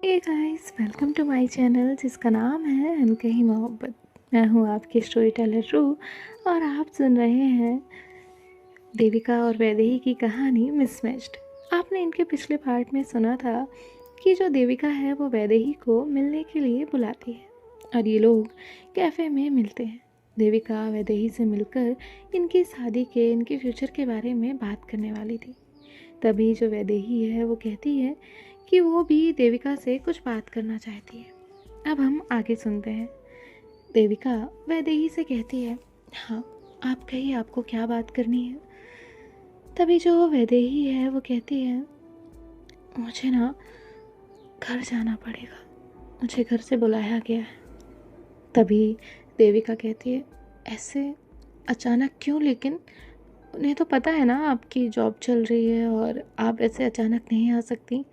Hey guys, welcome to my channel जिसका नाम है अनकही मोहब्बत। मैं हूँ आपकी स्टोरी टेलर रू और आप सुन रहे हैं देविका और वैदेही की कहानी मिसमैच्ड। आपने इनके पिछले पार्ट में सुना था कि जो देविका है वो वैदेही को मिलने के लिए बुलाती है और ये लोग कैफ़े में मिलते हैं। देविका वैदेही से मिलकर इनकी शादी के, इनके फ्यूचर के बारे में बात करने वाली थी। तभी जो वैदेही है वो कहती है कि वो भी देविका से कुछ बात करना चाहती है। अब हम आगे सुनते हैं। देविका वैदेही से कहती है, हाँ आप कहिए, आपको क्या बात करनी है। तभी जो वैदेही है वो कहती है, मुझे ना घर जाना पड़ेगा, मुझे घर से बुलाया गया है। तभी देविका कहती है, ऐसे अचानक क्यों? लेकिन उन्हें तो पता है ना आपकी जॉब चल रही है और आप ऐसे अचानक नहीं आ सकती।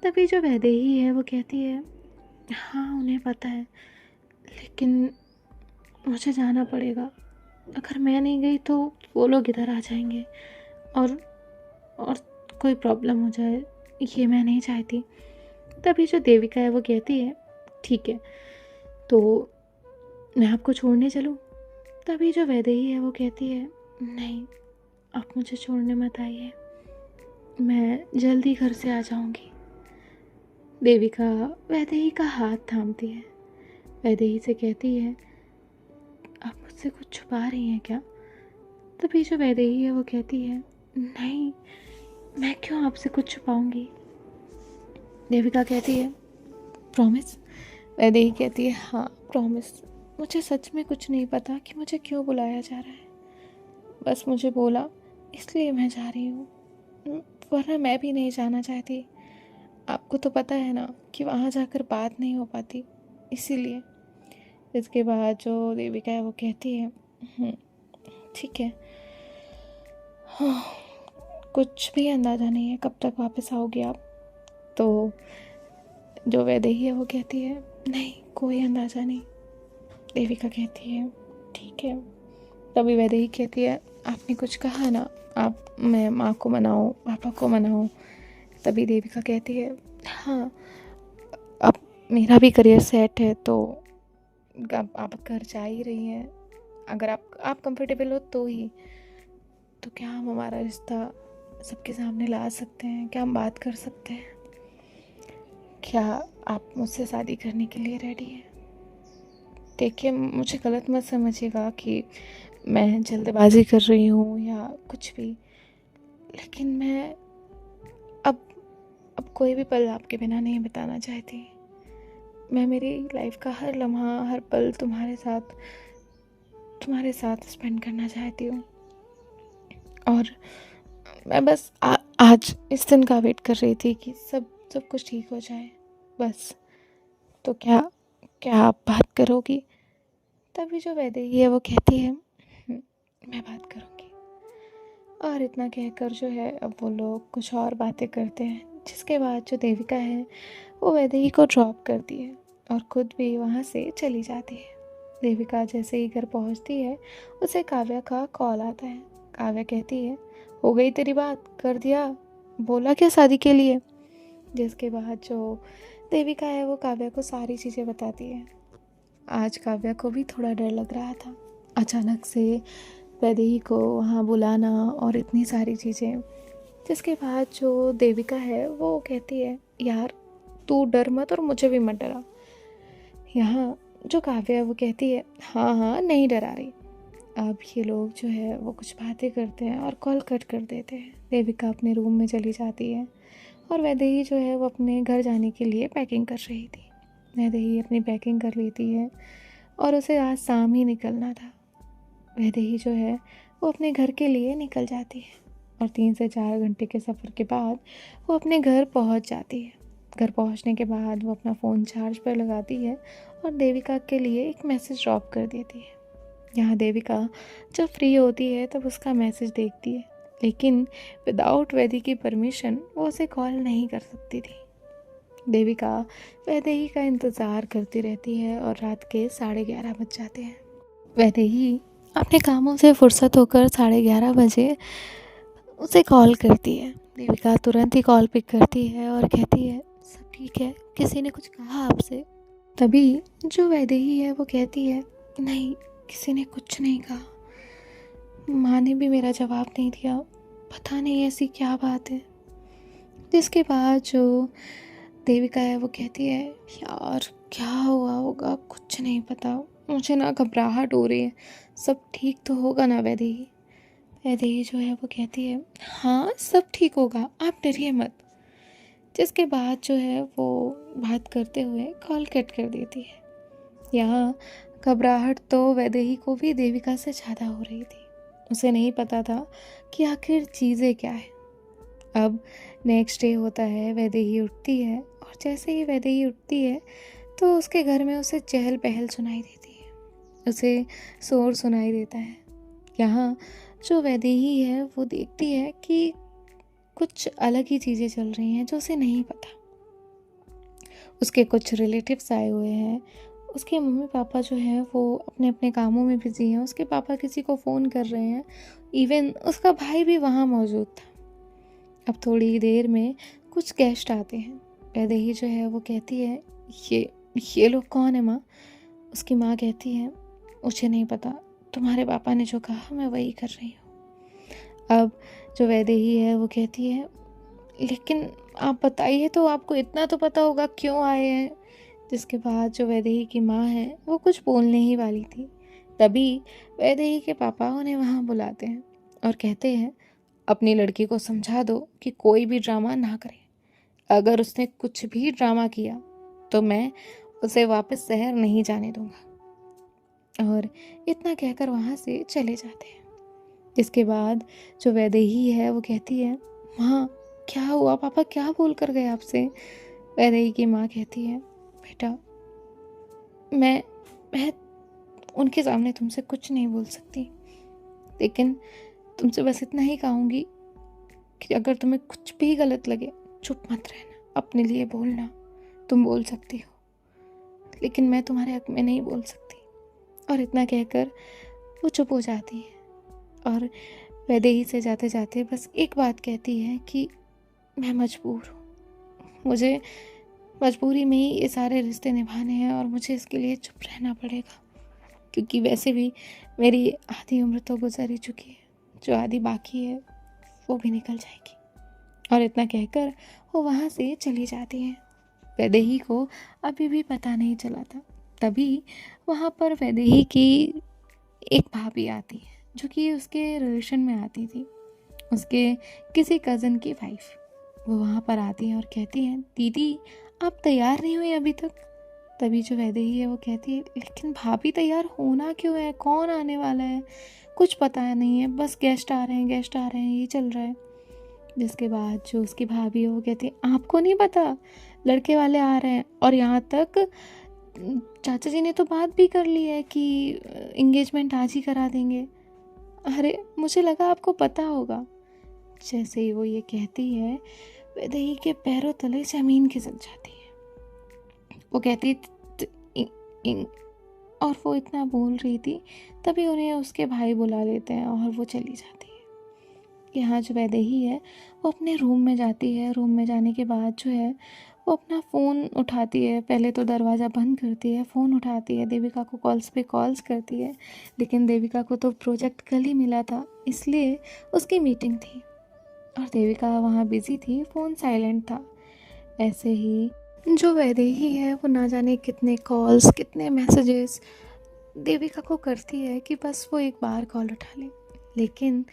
तभी जो वैदेही है वो कहती है, हाँ उन्हें पता है, लेकिन मुझे जाना पड़ेगा। अगर मैं नहीं गई तो वो लोग इधर आ जाएंगे और और कोई प्रॉब्लम हो जाए, ये मैं नहीं चाहती। तभी जो देविका है वो कहती है, ठीक है तो मैं आपको छोड़ने चलूँ। तभी जो वैदेही है वो कहती है, नहीं आप मुझे छोड़ने मत आइए, मैं जल्दी घर से आ जाऊंगी। देविका वैदेही का हाथ थामती है। वैदेही से कहती है, आप मुझसे कुछ छुपा रही हैं क्या? तभी जो वैदेही है वो कहती है, नहीं मैं क्यों आपसे कुछ छुपाऊंगी। देविका कहती है, प्रॉमिस? वैदेही कहती है, हाँ प्रॉमिस। मुझे सच में कुछ नहीं पता कि मुझे क्यों बुलाया जा रहा है, बस मुझे बोला इसलिए मैं जा रही हूँ, वरना मैं भी नहीं जाना चाहती। आपको तो पता है ना कि वहाँ जाकर बात नहीं हो पाती, इसीलिए। इसके बाद जो देविका है वो कहती है, ठीक है, हाँ, कुछ भी अंदाज़ा नहीं है कब तक वापस आओगे आप। तो जो वैदेही है वो कहती है, नहीं कोई अंदाज़ा नहीं। देविका कहती है, ठीक है। तभी वैदेही कहती है, आपने कुछ कहा ना, मैं माँ को मनाऊँ, पापा को मनाऊँ। तभी देविका कहती है, हाँ अब मेरा भी करियर सेट है तो आप घर जा ही रही हैं, अगर आप कंफर्टेबल हो तो ही, तो क्या हम हमारा रिश्ता सबके सामने ला सकते हैं? क्या हम बात कर सकते हैं? क्या आप मुझसे शादी करने के लिए रेडी हैं? देखिए मुझे गलत मत समझिएगा कि मैं जल्दबाजी कर रही हूँ या कुछ भी, लेकिन मैं अब कोई भी पल आपके बिना नहीं बिताना चाहती। मैं मेरी लाइफ का हर लम्हा, हर पल तुम्हारे साथ स्पेंड करना चाहती हूँ। और मैं बस आज इस दिन का वेट कर रही थी कि सब कुछ ठीक हो जाए, बस। तो क्या क्या आप बात करोगी? तभी जो वैदेही है वो कहती है, मैं बात करूँगी। और इतना कहकर जो है अब वो लोग कुछ और बातें करते हैं, जिसके बाद जो देविका है वो वैदेही को ड्रॉप करती है और खुद भी वहाँ से चली जाती है। देविका जैसे ही घर पहुँचती है उसे काव्या का कॉल आता है। काव्या कहती है, हो गई तेरी बात, कर दिया, बोला क्या शादी के लिए? जिसके बाद जो देविका है वो काव्या को सारी चीज़ें बताती है। आज काव्या को भी थोड़ा डर लग रहा था, अचानक से वैदेही को वहाँ बुलाना और इतनी सारी चीज़ें। जिसके बाद जो देविका है वो कहती है, यार तू डर मत और मुझे भी मत डरा। यहाँ जो काव्या है वो कहती है, हाँ हाँ नहीं डरा रही। अब ये लोग जो है वो कुछ बातें करते हैं और कॉल कट कर देते हैं। देविका अपने रूम में चली जाती है और वैदेही जो है वो अपने घर जाने के लिए पैकिंग कर रही थी। वैदेही अपनी पैकिंग कर लेती है और उसे आज शाम ही निकलना था। वैदेही जो है वो अपने घर के लिए निकल जाती है और 3 से 4 घंटे के सफ़र के बाद वो अपने घर पहुंच जाती है। घर पहुंचने के बाद वो अपना फ़ोन चार्ज पर लगाती है और देविका के लिए एक मैसेज ड्रॉप कर देती है। यहाँ देविका जब फ्री होती है तब उसका मैसेज देखती है, लेकिन विदाउट वैदेही की परमिशन वो उसे कॉल नहीं कर सकती थी। देविका वैदेही का इंतज़ार करती रहती है और रात के 11:30 बज जाते हैं। वैदेही अपने कामों से फुर्सत होकर 11:30 बजे उसे कॉल करती है। देविका तुरंत ही कॉल पिक करती है और कहती है, सब ठीक है, किसी ने कुछ कहा आपसे? तभी जो वैदेही है वो कहती है, नहीं, किसी ने कुछ नहीं कहा। माँ ने भी मेरा जवाब नहीं दिया। पता नहीं ऐसी क्या बात है। जिसके बाद जो देविका है वो कहती है, यार क्या हुआ होगा, कुछ नहीं पता, मुझे ना घबराहट हो रही है, सब ठीक तो होगा ना वैदेही? वैदेही जो है वो कहती है, हाँ सब ठीक होगा, आप डरिए मत। जिसके बाद जो है वो बात करते हुए कॉल कट कर देती है। यहाँ घबराहट तो वैदेही को भी देविका से ज़्यादा हो रही थी। उसे नहीं पता था कि आखिर चीज़ें क्या है। अब नेक्स्ट डे होता है, वैदेही उठती है और जैसे ही वैदेही उठती है तो उसके घर में उसे चहल पहल सुनाई देती है, उसे शोर सुनाई देता है। यहाँ जो वैदेही है वो देखती है कि कुछ अलग ही चीज़ें चल रही हैं जो उसे नहीं पता। उसके कुछ रिलेटिव्स आए हुए हैं, उसके मम्मी पापा जो हैं वो अपने अपने कामों में बिजी हैं, उसके पापा किसी को फ़ोन कर रहे हैं, इवन उसका भाई भी वहाँ मौजूद था। अब थोड़ी देर में कुछ गेस्ट आते हैं। वैदेही जो है वो कहती है, ये लोग कौन है माँ? उसकी माँ कहती है, मुझे नहीं पता, तुम्हारे पापा ने जो कहा मैं वही कर रही हूँ। अब जो वैदेही है वो कहती है, लेकिन आप बताइए तो, आपको इतना तो पता होगा क्यों आए हैं। जिसके बाद जो वैदेही की माँ है वो कुछ बोलने ही वाली थी, तभी वैदेही के पापा उन्हें वहाँ बुलाते हैं और कहते हैं, अपनी लड़की को समझा दो कि कोई भी ड्रामा ना करे। अगर उसने कुछ भी ड्रामा किया तो मैं उसे वापस शहर नहीं जाने दूंगा। और इतना कहकर वहाँ से चले जाते हैं। जिसके बाद जो वैदेही है वो कहती है, माँ क्या हुआ, पापा क्या बोल कर गए आपसे? वैदेही की माँ कहती है, बेटा मैं उनके सामने तुमसे कुछ नहीं बोल सकती, लेकिन तुमसे बस इतना ही कहूँगी कि अगर तुम्हें कुछ भी गलत लगे चुप मत रहना, अपने लिए बोलना। तुम बोल सकती हो, लेकिन मैं तुम्हारे हक में नहीं बोल सकती। और इतना कहकर वो चुप हो जाती है और वैदेही से जाते जाते बस एक बात कहती है कि मैं मजबूर हूँ, मुझे मजबूरी में ही ये सारे रिश्ते निभाने हैं और मुझे इसके लिए चुप रहना पड़ेगा, क्योंकि वैसे भी मेरी आधी उम्र तो गुजर ही चुकी है, जो आधी बाकी है वो भी निकल जाएगी। और इतना कहकर वो वहाँ से चली जाती है। वैदेही को अभी भी पता नहीं चला था। तभी वहाँ पर वैदेही की एक भाभी आती है जो कि उसके रिलेशन में आती थी, उसके किसी कज़न की वाइफ। वो वहाँ पर आती है और कहती है, दीदी आप तैयार नहीं हुई अभी तक? तभी जो वैदेही है वो कहती है, लेकिन भाभी तैयार होना क्यों है, कौन आने वाला है, कुछ पता नहीं है, बस गेस्ट आ रहे हैं, ये चल रहा है। जिसके बाद जो उसकी भाभी है वो कहती है, आपको नहीं पता, लड़के वाले आ रहे हैं, और यहाँ तक चाचा जी ने तो बात भी कर ली है कि इंगेजमेंट आज ही करा देंगे। अरे मुझे लगा आपको पता होगा। जैसे ही वो ये कहती है, वैदेही के पैरों तले ज़मीन खिसक जाती है। वो कहती और वो इतना बोल रही थी, तभी उन्हें उसके भाई बुला लेते हैं और वो चली जाती है। यहाँ जो वैदेही है वो अपने रूम में जाती है। रूम में जाने के बाद जो है वो अपना फ़ोन उठाती है, पहले तो दरवाज़ा बंद करती है, फ़ोन उठाती है, देविका को कॉल्स पे कॉल्स करती है। लेकिन देविका को तो प्रोजेक्ट कल ही मिला था, इसलिए उसकी मीटिंग थी और देविका वहाँ बिज़ी थी, फ़ोन साइलेंट था। ऐसे ही जो वैदेही है वो ना जाने कितने कॉल्स, कितने मैसेजेस देविका को करती है कि बस वो एक बार कॉल उठा ले। लेकिन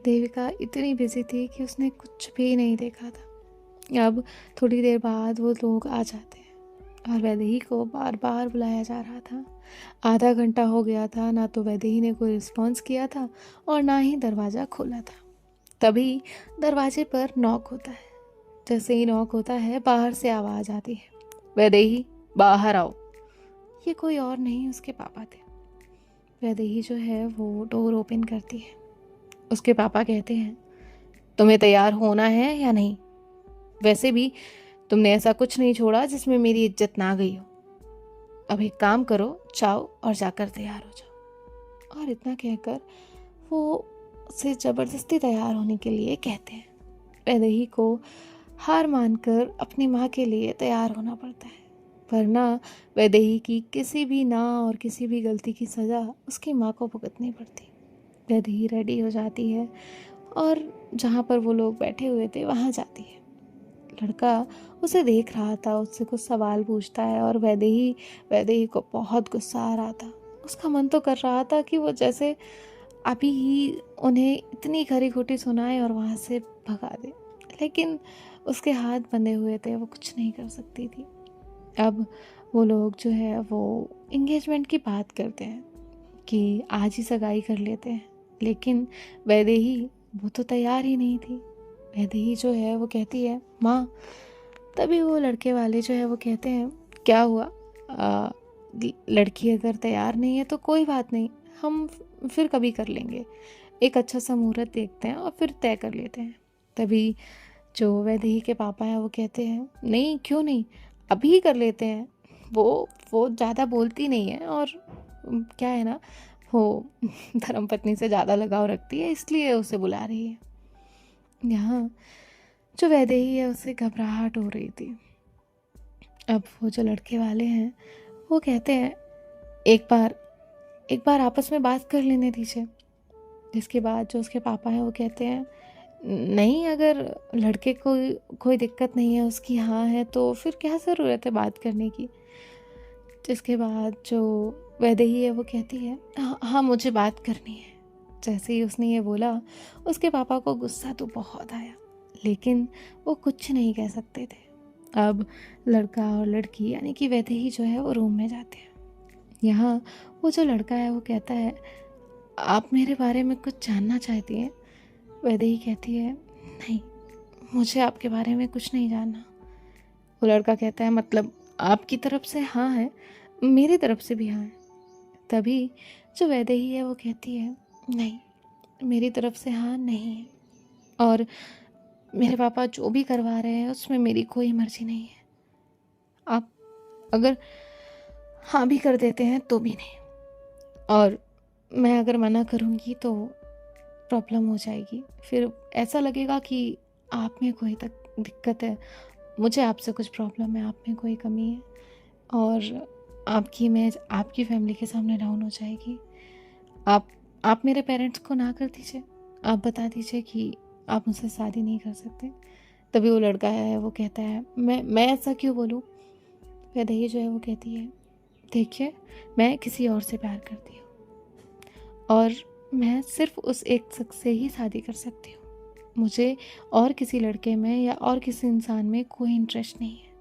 देविका इतनी बिजी थी कि उसने कुछ भी नहीं देखा था। अब थोड़ी देर बाद वो लोग आ जाते हैं और वैदेही को बार बार बुलाया जा रहा था। आधा घंटा हो गया था, ना तो वैदेही ने कोई रिस्पॉन्स किया था और ना ही दरवाज़ा खोला था। तभी दरवाजे पर नॉक होता है। जैसे ही नॉक होता है, बाहर से आवाज़ आती है, वैदेही बाहर आओ। ये कोई और नहीं उसके पापा थे। वैदेही जो है वो डोर ओपन करती है। उसके पापा कहते हैं, तुम्हें तैयार होना है या नहीं? वैसे भी तुमने ऐसा कुछ नहीं छोड़ा जिसमें मेरी इज्जत ना गई हो। अब एक काम करो, जाओ और जाकर तैयार हो जाओ। और इतना कहकर वो उसे ज़बरदस्ती तैयार होने के लिए कहते हैं। वैदेही को हार मानकर अपनी माँ के लिए तैयार होना पड़ता है, वरना वैदेही की किसी भी ना और किसी भी गलती की सज़ा उसकी माँ को भुगतनी पड़ती। वैदेही रेडी हो जाती है और जहाँ पर वो लोग बैठे हुए थे वहाँ जाती है। लड़का उसे देख रहा था, उससे कुछ सवाल पूछता है और वैदेही को बहुत गुस्सा आ रहा था। उसका मन तो कर रहा था कि वो जैसे अभी ही उन्हें इतनी खरी खोटी सुनाए और वहाँ से भगा दे, लेकिन उसके हाथ बंधे हुए थे, वो कुछ नहीं कर सकती थी। अब वो लोग जो है वो इंगेजमेंट की बात करते हैं कि आज ही सगाई कर लेते हैं, लेकिन वैदेही वो तो तैयार ही नहीं थी। वैदेही जो है वो कहती है माँ। तभी वो लड़के वाले जो है वो कहते हैं क्या हुआ, लड़की अगर तैयार नहीं है तो कोई बात नहीं, हम फिर कभी कर लेंगे, एक अच्छा सा मुहूर्त देखते हैं और फिर तय कर लेते हैं। तभी जो वैदेही के पापा हैं वो कहते हैं नहीं, क्यों नहीं, अभी ही कर लेते हैं। वो ज़्यादा बोलती नहीं है और क्या है ना, वो धर्मपत्नी से ज़्यादा लगाव रखती है, इसलिए उसे बुला रही है। यहाँ जो वैदेही है उसे घबराहट हो रही थी। अब वो जो लड़के वाले हैं वो कहते हैं एक बार आपस में बात कर लेने दीजिए। जिसके बाद जो उसके पापा हैं वो कहते हैं नहीं, अगर लड़के को कोई दिक्कत नहीं है, उसकी हाँ है, तो फिर क्या ज़रूरत है बात करने की। जिसके बाद जो वैदेही है वो कहती है हाँ हाँ, मुझे बात करनी है। जैसे ही उसने ये बोला उसके पापा को गुस्सा तो बहुत आया, लेकिन वो कुछ नहीं कह सकते थे। अब लड़का और लड़की यानी कि वैदेही जो है वो रूम में जाते हैं। यहाँ वो जो लड़का है वो कहता है आप मेरे बारे में कुछ जानना चाहती हैं। वैदेही कहती है नहीं, मुझे आपके बारे में कुछ नहीं जानना। वो लड़का कहता है मतलब आपकी तरफ से हाँ है, मेरी तरफ से भी हाँ है। तभी जो वैदेही है वो कहती है नहीं, मेरी तरफ से हाँ नहीं है, और मेरे पापा जो भी करवा रहे हैं उसमें मेरी कोई मर्जी नहीं है। आप अगर हाँ भी कर देते हैं तो भी नहीं, और मैं अगर मना करूँगी तो प्रॉब्लम हो जाएगी, फिर ऐसा लगेगा कि आप में कोई तक दिक्कत है। मुझे आपसे कुछ प्रॉब्लम है, आप में कोई कमी है, और आपकी इमेज आपकी फैमिली के सामने डाउन हो जाएगी। आप मेरे पेरेंट्स को ना कर दीजिए, आप बता दीजिए कि आप मुझसे शादी नहीं कर सकते। तभी वो लड़का है वो कहता है मैं ऐसा क्यों बोलूँ। वैदेही जो है वो कहती है देखिए, मैं किसी और से प्यार करती हूँ और मैं सिर्फ उस एक शख्स से ही शादी कर सकती हूँ। मुझे और किसी लड़के में या और किसी इंसान में कोई इंटरेस्ट नहीं है,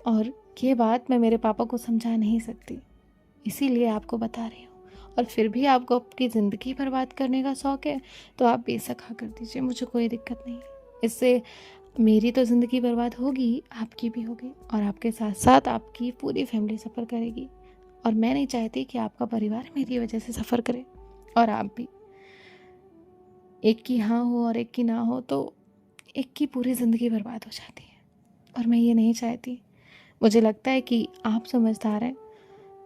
और ये बात मैं मेरे पापा को समझा नहीं सकती, इसीलिए आपको बता रही हूँ। और फिर भी आपको आपकी ज़िंदगी बर्बाद करने का शौक़ है तो आप बेशक हाँ कर दीजिए, मुझे कोई दिक्कत नहीं है। इससे मेरी तो ज़िंदगी बर्बाद होगी, आपकी भी होगी, और आपके साथ साथ आपकी पूरी फैमिली सफ़र करेगी, और मैं नहीं चाहती कि आपका परिवार मेरी वजह से सफ़र करे, और आप भी। एक की हाँ हो और एक की ना हो तो एक की पूरी ज़िंदगी बर्बाद हो जाती है, और मैं ये नहीं चाहती। मुझे लगता है कि आप समझदार हैं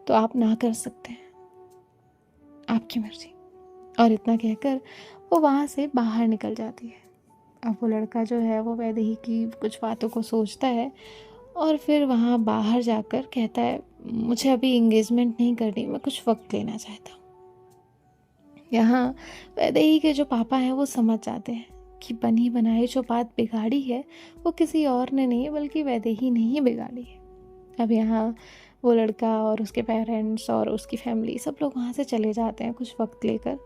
तो आप ना कर सकते हैं, आपकी मर्ज़ी। और इतना कहकर वो वहाँ से बाहर निकल जाती है। अब वो लड़का जो है वो वैदेही की कुछ बातों को सोचता है और फिर वहाँ बाहर जाकर कहता है मुझे अभी इंगेजमेंट नहीं करनी, मैं कुछ वक्त लेना चाहता हूँ। यहाँ वैदेही के जो पापा हैं वो समझ जाते हैं कि बनी बनाई जो बात बिगाड़ी है वो किसी और ने नहीं बल्कि वैदेही ने ही बिगाड़ी है। अब यहाँ वो लड़का और उसके पेरेंट्स और उसकी फैमिली सब लोग वहाँ से चले जाते हैं कुछ वक्त लेकर,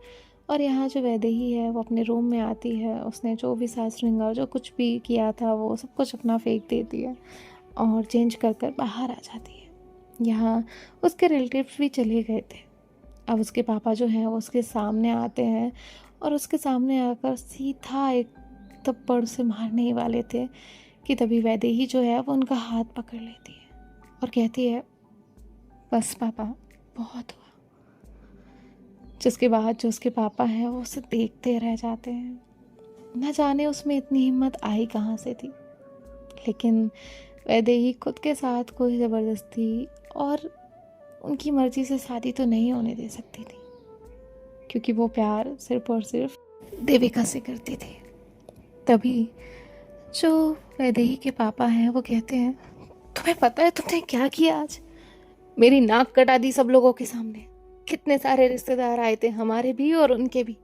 और यहाँ जो वैदेही है वो अपने रूम में आती है। उसने जो भी सास श्रृंगार जो कुछ भी किया था वो सब कुछ अपना फेंक देती है और चेंज कर कर बाहर आ जाती है। यहाँ उसके रिलेटिव्स भी चले गए थे। अब उसके पापा जो हैं वो उसके सामने आते हैं और उसके सामने आकर सीधा एक थप्पड़ से मारने ही वाले थे कि तभी वैदेही जो है वो उनका हाथ पकड़ लेती है और कहती है बस पापा, बहुत हुआ। जिसके बाद जो उसके पापा हैं वो उसे देखते रह जाते हैं। न जाने उसमें इतनी हिम्मत आई कहाँ से थी, लेकिन वैदेही खुद के साथ कोई ज़बरदस्ती और उनकी मर्ज़ी से शादी तो नहीं होने दे सकती थी, क्योंकि वो प्यार सिर्फ और सिर्फ देविका से करती थी। तभी जो वैदेही के पापा हैं वो कहते हैं, तुम्हें पता है तुमने क्या किया आज? मेरी नाक कटा दी सब लोगों के सामने। कितने सारे रिश्तेदार आए थे, हमारे भी और उनके भी।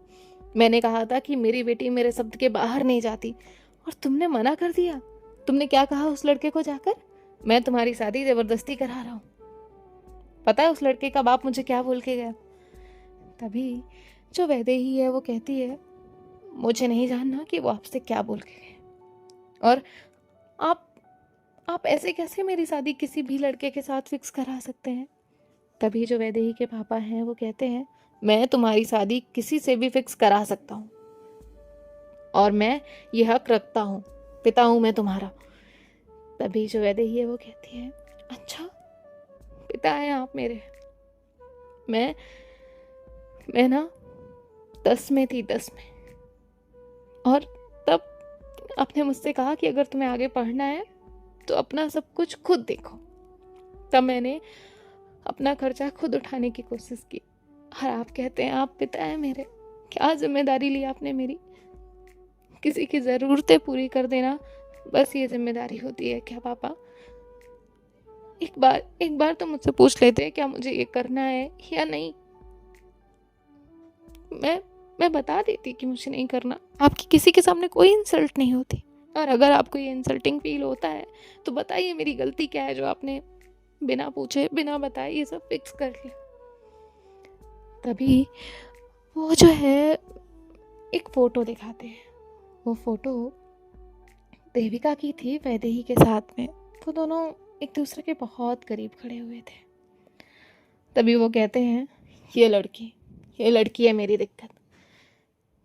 मैंने कहा था कि मेरी बेटी मेरे शब्द के बाहर नहीं जाती और तुमने मना कर दिया। तुमने क्या कहा उस लड़के को जाकर? मैं तुम्हारी शादी जबरदस्ती करा रहा हूँ। पता है उस लड़के का बाप मुझे क्या बोल के गया? तभी जो वैदेही है वो कहती है, मुझे नहीं जानना कि वो आपसे क्या बोल के गए, और आप ऐसे कैसे मेरी शादी किसी भी लड़के के साथ फिक्स करा सकते हैं? तभी जो वैदेही के पापा हैं वो कहते हैं, मैं तुम्हारी शादी किसी से भी फिक्स करा सकता हूँ और मैं यह हक रखता हूँ, पिता हूँ मैं तुम्हारा। तभी जो वैदेही है वो कहती है, अच्छा पिता हैं आप मेरे। मैं ना 10 में थी, 10 में, और तब आपने मुझसे कहा कि अगर तुम्हें आगे पढ़ना है तो अपना सब कुछ खुद देखो। तब मैंने अपना खर्चा खुद उठाने की कोशिश की और आप कहते हैं आप पिता हैं मेरे। क्या जिम्मेदारी ली आपने मेरी? किसी की ज़रूरतें पूरी कर देना, बस ये जिम्मेदारी होती है क्या पापा? एक बार तो मुझसे पूछ लेते क्या मुझे ये करना है या नहीं। मैं बता देती कि मुझे नहीं करना। आपकी किसी के सामने कोई इंसल्ट नहीं होती, और अगर आपको ये इंसल्टिंग फील होता है तो बताइए मेरी गलती क्या है जो आपने बिना पूछे बिना बताए ये सब फिक्स कर लिया। तभी वो जो है एक फ़ोटो दिखाते हैं। वो फ़ोटो देविका की थी वैदेही के साथ में। वो दोनों एक दूसरे के बहुत करीब खड़े हुए थे। तभी वो कहते हैं, ये लड़की है मेरी दिक्कत।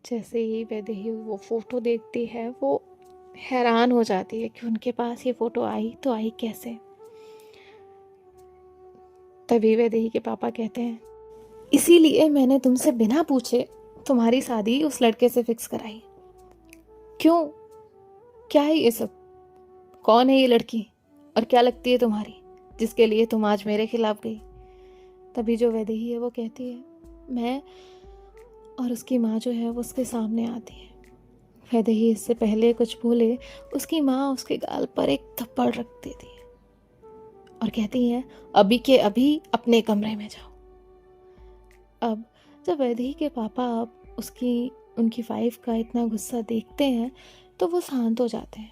जैसे ही वैदेही वो फ़ोटो देखती है वो हैरान हो जाती है कि उनके पास ये फ़ोटो आई तो आई कैसे। तभी वैदेही के पापा कहते हैं, इसीलिए मैंने तुमसे बिना पूछे तुम्हारी शादी उस लड़के से फिक्स कराई। क्यों? क्या है ये सब? कौन है ये लड़की और क्या लगती है तुम्हारी जिसके लिए तुम आज मेरे खिलाफ गई? तभी जो वैदेही है वो कहती है, मैं और उसकी माँ जो है वो उसके सामने आती है। वैदेही इससे पहले कुछ बोले उसकी माँ उसके गाल पर एक थप्पड़ रख देती है और कहती है, अभी के अभी अपने कमरे में जाओ। अब जब वैदेही के पापा उनकी वाइफ का इतना गुस्सा देखते हैं तो वो शांत हो जाते हैं।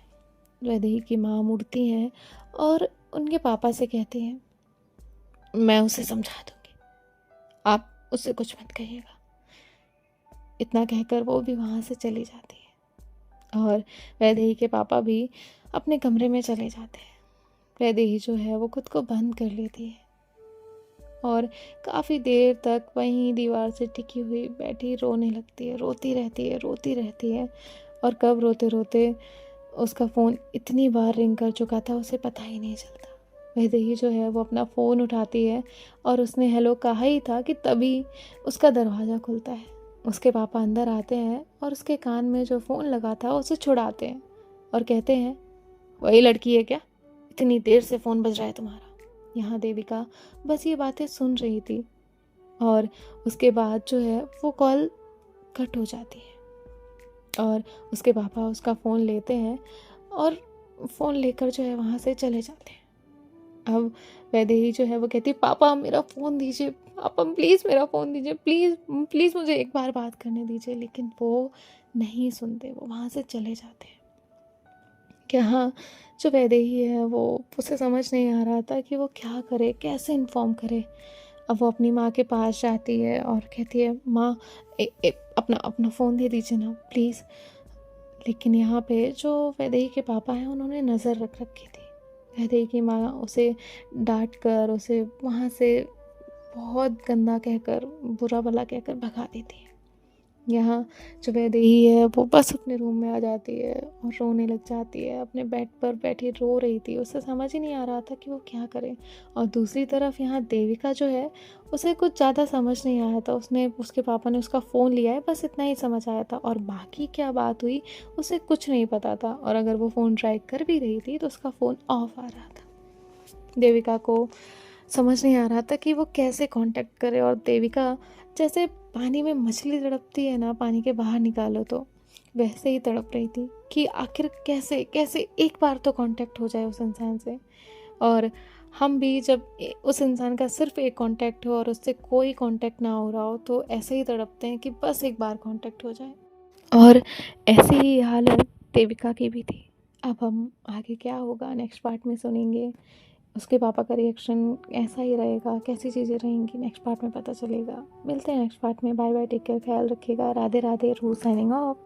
वैदेही की माँ मुड़ती हैं और उनके पापा से कहती हैं, मैं उसे समझा दूंगी, आप उससे कुछ मत कहिएगा। इतना कहकर वो भी वहाँ से चली जाती है और वैदेही के पापा भी अपने कमरे में चले जाते हैं। वैदेही जो है वो खुद को बंद कर लेती है और काफ़ी देर तक वहीं दीवार से टिकी हुई बैठी रोने लगती है, रोती रहती है। और कब रोते रोते उसका फ़ोन इतनी बार रिंग कर चुका था उसे पता ही नहीं चलता। वैदेही जो है वो अपना फ़ोन उठाती है और उसने हेलो कहा ही था कि तभी उसका दरवाज़ा खुलता है। उसके पापा अंदर आते हैं और उसके कान में जो फ़ोन लगा था उसे छुड़ाते हैं और कहते हैं, वही लड़की है क्या? इतनी देर से फ़ोन बज रहा है तुम्हारा। यहाँ देविका बस ये बातें सुन रही थी और उसके बाद जो है वो कॉल कट हो जाती है और उसके पापा उसका फ़ोन लेते हैं और फ़ोन लेकर जो है वहाँ से चले जाते हैं। अब वैदेही जो है वो कहती है, पापा मेरा फ़ोन दीजिए, पापा प्लीज़ मेरा फ़ोन दीजिए, प्लीज़ मुझे एक बार बात करने दीजिए। लेकिन वो नहीं सुनते, वो वहाँ से चले जाते हैं। यहाँ जो वैदेही है वो उसे समझ नहीं आ रहा था कि वो क्या करे, कैसे इन्फॉर्म करे। अब वो अपनी माँ के पास जाती है और कहती है, माँ अपना फ़ोन दे दीजिए ना प्लीज़। लेकिन यहाँ पे जो वैदेही के पापा हैं उन्होंने नज़र रख रखी थी। वैदेही की माँ उसे डांट कर उसे वहाँ से बहुत गंदा कहकर बुरा भला कहकर भगा देती है। यहाँ जो वैदेही है वो बस अपने रूम में आ जाती है और रोने लग जाती है। अपने बेड पर बैठी रो रही थी, उसे समझ ही नहीं आ रहा था कि वो क्या करे। और दूसरी तरफ यहाँ देविका जो है उसे कुछ ज़्यादा समझ नहीं आया था। उसके पापा ने उसका फ़ोन लिया है, बस इतना ही समझ आया था और बाकी क्या बात हुई उसे कुछ नहीं पता था। और अगर वो फ़ोन ट्राई कर भी रही थी तो उसका फ़ोन ऑफ आ रहा था। देविका को समझ नहीं आ रहा था कि वो कैसे कांटेक्ट करे। और देविका जैसे पानी में मछली तड़पती है ना, पानी के बाहर निकालो तो वैसे ही तड़प रही थी कि आखिर कैसे कैसे एक बार तो कांटेक्ट हो जाए उस इंसान से। और हम भी जब उस इंसान का सिर्फ एक कांटेक्ट हो और उससे कोई कांटेक्ट ना हो रहा हो तो ऐसे ही तड़पते हैं कि बस एक बार कांटेक्ट हो जाए। और ऐसी ही हालत देविका की भी थी। अब हम आगे क्या होगा नेक्स्ट पार्ट में सुनेंगे। उसके पापा का रिएक्शन ऐसा ही रहेगा, कैसी चीज़ें रहेंगी नेक्स्ट पार्ट में पता चलेगा। मिलते हैं नेक्स्ट पार्ट में। बाय बाय, टेक केयर, ख्याल रखिएगा। राधे राधे, रू साइनिंग ऑफ।